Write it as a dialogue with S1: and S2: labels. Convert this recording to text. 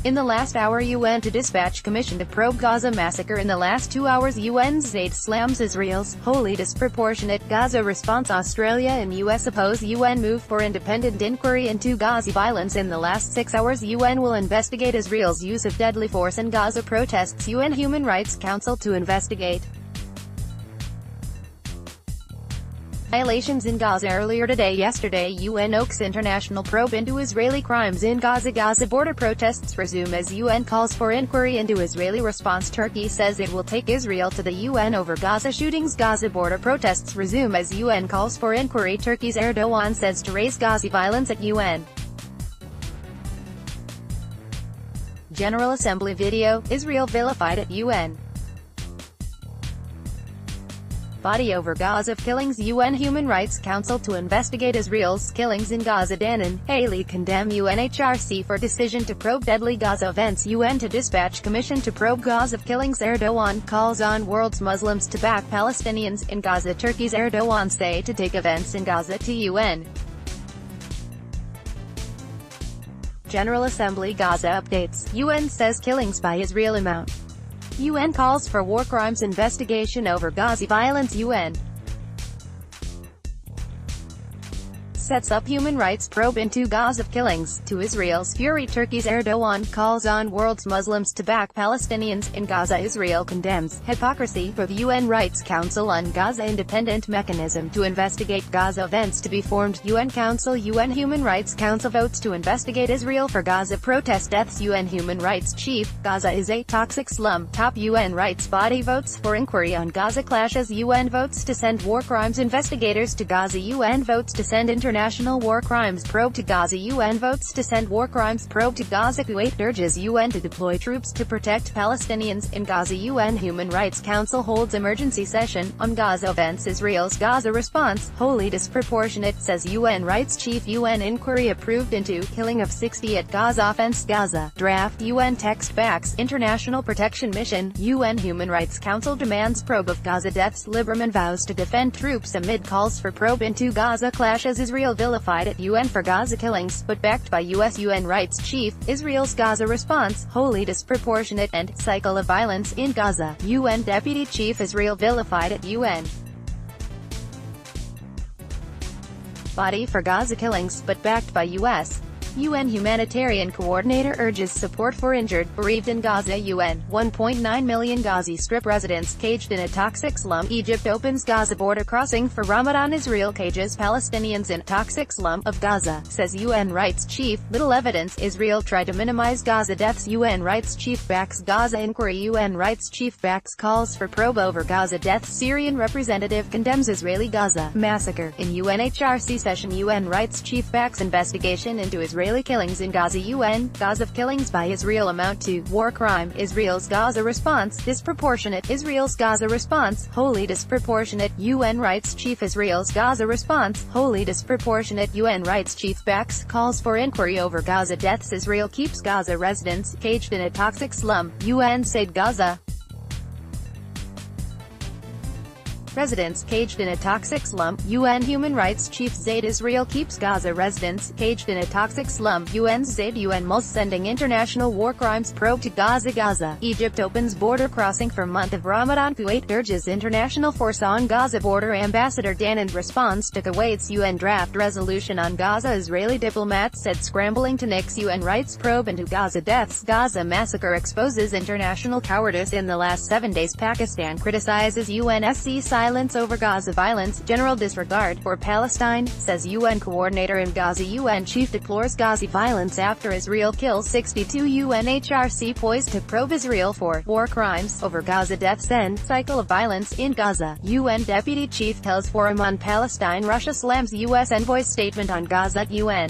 S1: In the last hour, UN to dispatch commission to probe Gaza massacre. In the last 2 hours, UN's Zeid slams Israel's wholly disproportionate Gaza response. Australia and US oppose UN move for independent inquiry into Gaza violence. In the last 6 hours, UN will investigate Israel's use of deadly force in Gaza protests. UN Human Rights Council to investigate violations in Gaza. Earlier today, Yesterday UN OKs international probe into Israeli crimes in Gaza. Gaza border protests resume as UN calls for inquiry into Israeli response. Turkey says it will take Israel to the UN over Gaza shootings. Gaza border protests resume as UN calls for inquiry. Turkey's Erdogan says to raise Gaza violence at UN. General Assembly video, Israel vilified at UN. Body over Gaza killings. UN Human Rights Council to investigate Israel's killings in Gaza. Dan and Haley condemn UNHRC for decision to probe deadly Gaza events. UN to dispatch commission to probe Gaza killings. Erdogan calls on world's Muslims to back Palestinians in Gaza. Turkey's Erdogan say to take events in Gaza to UN. General Assembly Gaza updates. UN says killings by Israel amount. UN calls for war crimes investigation over Gaza violence. UN sets up human rights probe into Gaza killings. To Israel's fury, Turkey's Erdogan calls on world's Muslims to back Palestinians in Gaza. Israel condemns hypocrisy for the UN Rights Council on Gaza independent mechanism to investigate Gaza events to be formed. UN Council. UN Human Rights Council votes to investigate Israel for Gaza protest deaths. UN Human Rights Chief, Gaza is a toxic slum. Top UN rights body votes for inquiry on Gaza clashes. UN votes to send war crimes investigators to Gaza. UN votes to send international war crimes probe to Gaza. UN votes to send war crimes probe to Gaza. Kuwait urges UN to deploy troops to protect Palestinians in Gaza. UN Human Rights Council holds emergency session on Gaza events. Israel's Gaza response, wholly disproportionate, says UN Rights Chief. UN inquiry approved into killing of 60 at Gaza offense. Gaza draft UN text backs international protection mission. UN Human Rights Council demands probe of Gaza deaths. Lieberman vows to defend troops amid calls for probe into Gaza clashes. Israel vilified at UN for Gaza killings, but backed by US UN Rights Chief. Israel's Gaza response, wholly disproportionate, and cycle of violence in Gaza. UN Deputy Chief. Israel vilified at UN. Body for Gaza killings, but backed by US. UN humanitarian coordinator urges support for injured, bereaved in Gaza. UN 1.9 million Gaza Strip residents caged in a toxic slum. Egypt opens Gaza border crossing for Ramadan. Israel cages Palestinians in toxic slum of Gaza, says UN Rights Chief. Little evidence. Israel tried to minimize Gaza deaths. UN Rights Chief backs Gaza inquiry. UN Rights Chief backs calls for probe over Gaza deaths. Syrian representative condemns Israeli Gaza massacre. In UNHRC session, UN Rights Chief backs investigation into Israeli killings in Gaza. UN Gaza killings by Israel amount to war crime. Israel's Gaza response, disproportionate. Israel's Gaza response, wholly disproportionate. UN Rights Chief. Israel's Gaza response, wholly disproportionate. UN Rights Chief backs calls for inquiry over Gaza deaths. Israel keeps Gaza residents caged in a toxic slum. UN Zeid Gaza residents caged in a toxic slum. UN Human Rights Chief. Zeid. Israel keeps Gaza residents caged in a toxic slum. UN Zeid. UN MUS sending international war crimes probe to Gaza. Gaza. Egypt opens border crossing for month of Ramadan. Kuwait urges international force on Gaza border. Ambassador Danan responds to Kuwait's UN draft resolution on Gaza. Israeli diplomats said scrambling to nix UN rights probe into Gaza deaths. Gaza massacre exposes international cowardice in the last 7 days. Pakistan criticizes UNSC silence over Gaza violence. General disregard for Palestine, says UN coordinator in Gaza. UN chief deplores Gaza violence after Israel kills 62. UNHRC poised to probe Israel for war crimes over Gaza deaths and cycle of violence in Gaza. UN deputy chief tells forum on Palestine. Russia slams US envoy's statement on Gaza. UN